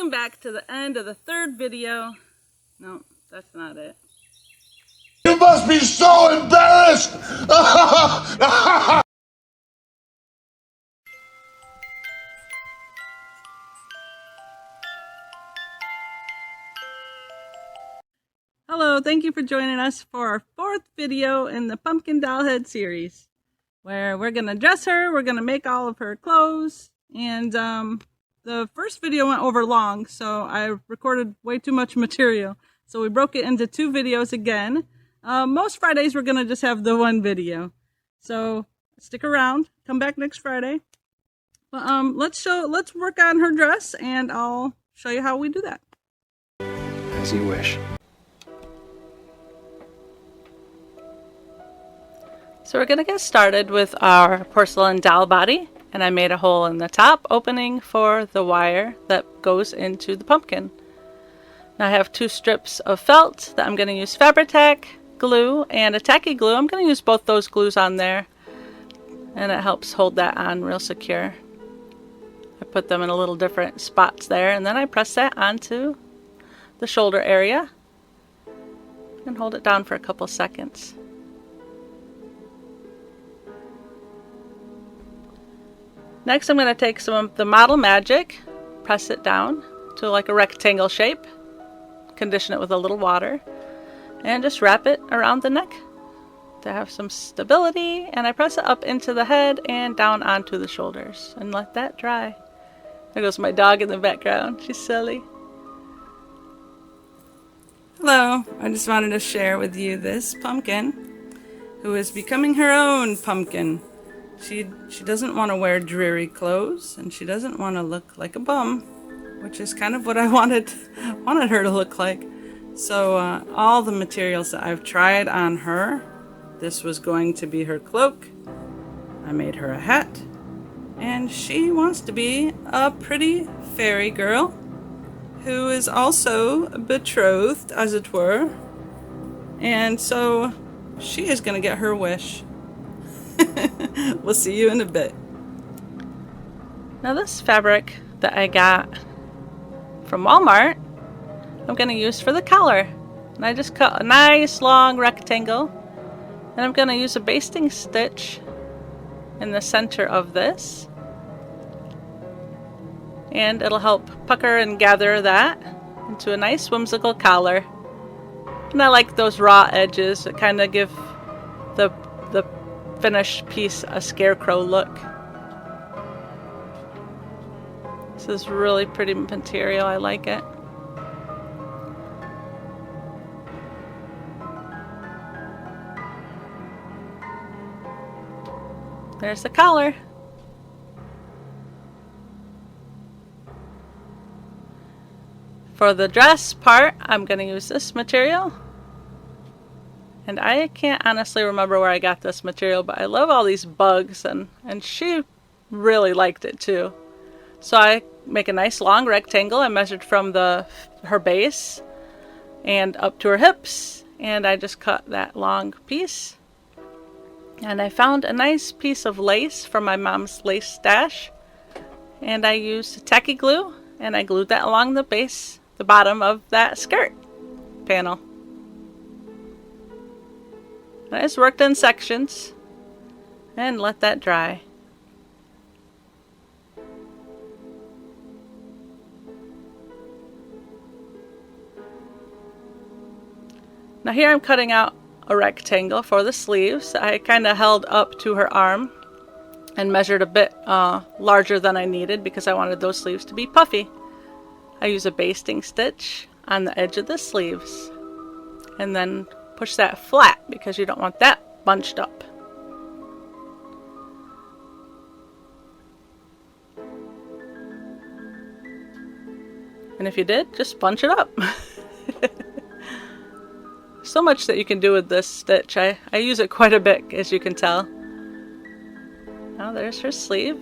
Welcome back to the end of the third video. No, that's not it. You must be so embarrassed! Hello, thank you for joining us for our fourth video in the Pumpkin Doll Head series, where we're going to dress her, we're going to make all of her clothes, and the first video went over long, so I recorded way too much material, so we broke it into two videos again. Most Fridays we're going to just have the one video, so stick around, come back next Friday. But let's work on her dress, and I'll show you how we do that. As you wish. So we're going to get started with our porcelain doll body, and I made a hole in the top opening for the wire that goes into the pumpkin. Now I have two strips of felt that I'm going to use Fabri-Tac glue and a Tacky Glue. I'm going to use both those glues on there, and it helps hold that on real secure. I put them in a little different spots there, and then I press that onto the shoulder area and hold it down for a couple seconds. Next, I'm going to take some of the Model Magic, press it down to like a rectangle shape, condition it with a little water, and just wrap it around the neck to have some stability. And I press it up into the head and down onto the shoulders and let that dry. There goes my dog in the background. She's silly. Hello, I just wanted to share with you this pumpkin who is becoming her own pumpkin. She doesn't want to wear dreary clothes, and she doesn't want to look like a bum, which is kind of what I wanted her to look like. So all the materials that I've tried on her, this was going to be her cloak. I made her a hat, and she wants to be a pretty fairy girl who is also betrothed, as it were. And so she is going to get her wish. We'll see you in a bit. Now this fabric that I got from Walmart, I'm going to use for the collar. And I just cut a nice long rectangle, and I'm going to use a basting stitch in the center of this. And it'll help pucker and gather that into a nice whimsical collar. And I like those raw edges that kind of give the finished piece a scarecrow look. This is really pretty material. I like it. There's the collar. For the dress part, I'm going to use this material. And I can't honestly remember where I got this material, but I love all these bugs, and she really liked it too. So I make a nice long rectangle. I measured from her base and up to her hips, and I just cut that long piece. And I found a nice piece of lace from my mom's lace stash, and I used Tacky Glue, and I glued that along the base, the bottom of that skirt panel. I just worked in sections and let that dry. Now here I'm cutting out a rectangle for the sleeves. I kind of held up to her arm and measured a bit larger than I needed because I wanted those sleeves to be puffy. I use a basting stitch on the edge of the sleeves and then push that flat because you don't want that bunched up. And if you did, just bunch it up. So much that you can do with this stitch. I use it quite a bit, as you can tell. Now there's her sleeve.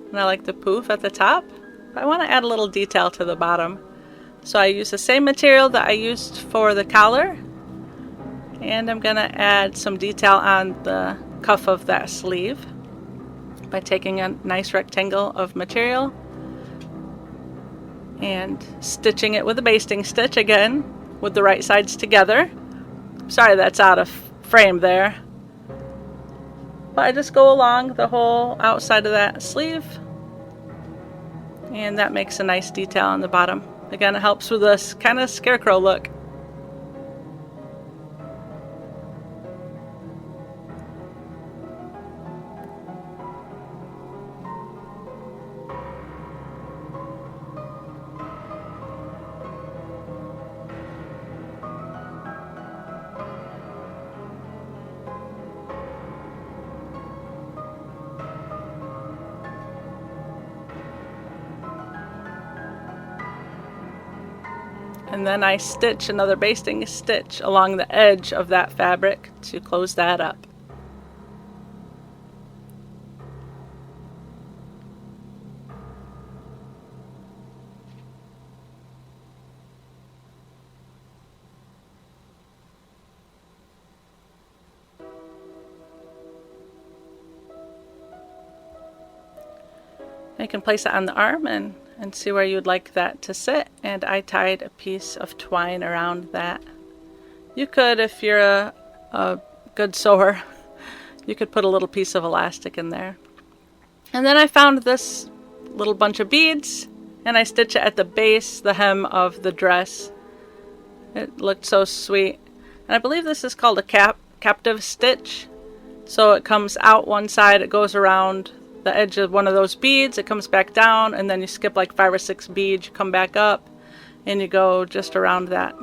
And I like the poof at the top. But I want to add a little detail to the bottom. So I use the same material that I used for the collar. And I'm going to add some detail on the cuff of that sleeve by taking a nice rectangle of material and stitching it with a basting stitch again with the right sides together. Sorry that's out of frame there. But I just go along the whole outside of that sleeve, and that makes a nice detail on the bottom. Again, it helps with this kind of scarecrow look. And then I stitch another basting stitch along the edge of that fabric to close that up. You can place it on the arm and see where you'd like that to sit, and I tied a piece of twine around that. You could, if you're a good sewer, you could put a little piece of elastic in there. And then I found this little bunch of beads, and I stitch it at the base, the hem of the dress. It looked so sweet. And I believe this is called a captive stitch. So it comes out one side, it goes around the edge of one of those beads, it comes back down, and then you skip like 5 or 6 beads, you come back up, and you go just around that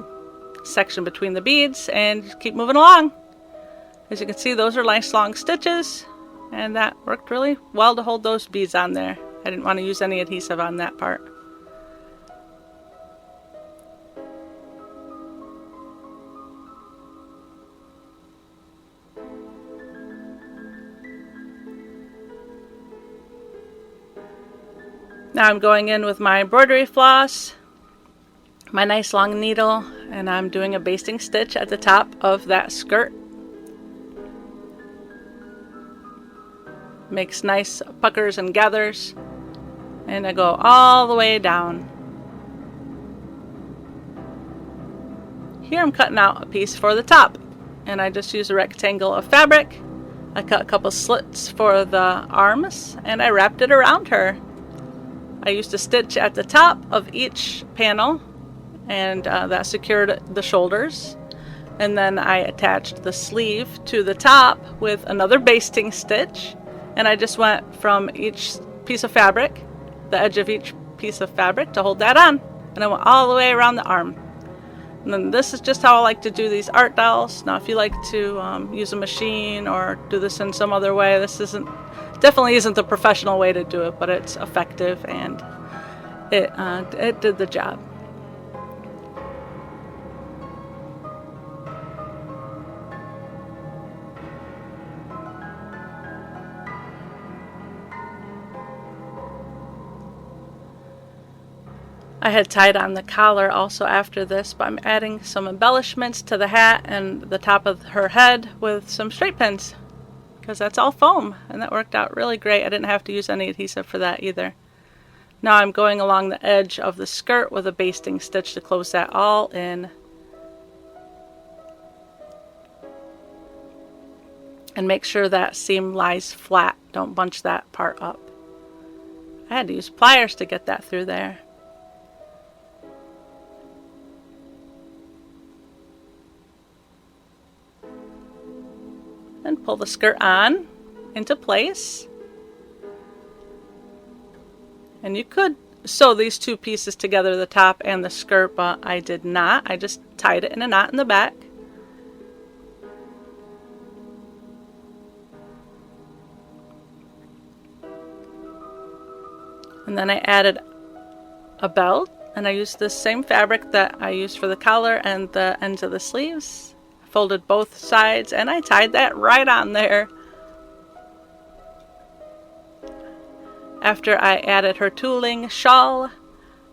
section between the beads and keep moving along. As you can see, those are nice long stitches, and that worked really well to hold those beads on there. I didn't want to use any adhesive on that part. Now I'm going in with my embroidery floss, my nice long needle, and I'm doing a basting stitch at the top of that skirt. Makes nice puckers and gathers, and I go all the way down. Here I'm cutting out a piece for the top, and I just use a rectangle of fabric. I cut a couple slits for the arms, and I wrapped it around her. I used a stitch at the top of each panel, and that secured the shoulders. And then I attached the sleeve to the top with another basting stitch, and I just went from each piece of fabric, the edge of each piece of fabric, to hold that on. And I went all the way around the arm. And then this is just how I like to do these art dolls. Now if you like to use a machine or do this in some other way, this definitely isn't the professional way to do it, but it's effective, and it did the job. I had tied on the collar also after this, but I'm adding some embellishments to the hat and the top of her head with some straight pins, because that's all foam, and that worked out really great. I didn't have to use any adhesive for that either. Now I'm going along the edge of the skirt with a basting stitch to close that all in. And make sure that seam lies flat. Don't bunch that part up. I had to use pliers to get that through there. And pull the skirt on into place. And you could sew these two pieces together, the top and the skirt, but I did not. I just tied it in a knot in the back. And then I added a belt, and I used the same fabric that I used for the collar and the ends of the sleeves. Folded both sides, and I tied that right on there. After I added her tooling shawl,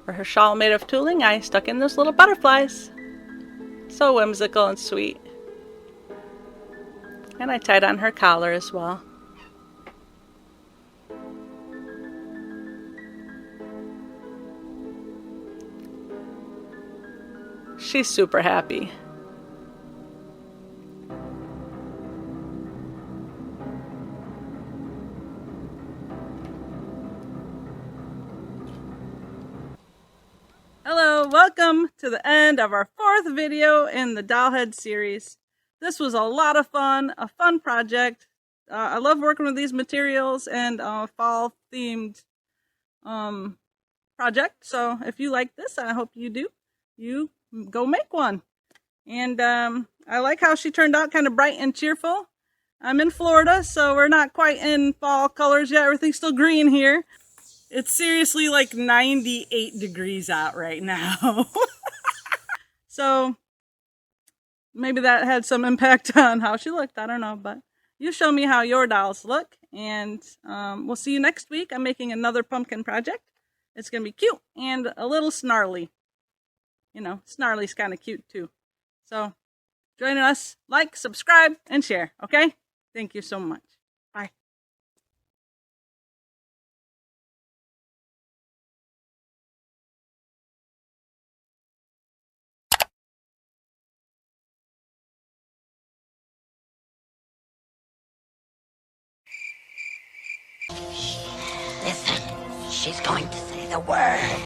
or her shawl made of tooling, I stuck in those little butterflies. So whimsical and sweet. And I tied on her collar as well. She's super happy. Hello, welcome to the end of our 4th video in the Dollhead series. This was a lot of fun, a fun project. I love working with these materials and fall themed project. So if you like this, I hope you do. You go make one. And I like how she turned out kind of bright and cheerful. I'm in Florida, so we're not quite in fall colors yet. Everything's still green here. It's seriously like 98 degrees out right now. So maybe that had some impact on how she looked. I don't know, but you show me how your dolls look, and we'll see you next week. I'm making another pumpkin project. It's going to be cute and a little snarly. You know, snarly's kind of cute too. So join us, like, subscribe, and share, okay? Thank you so much. Bye. Listen, she's going to say the word.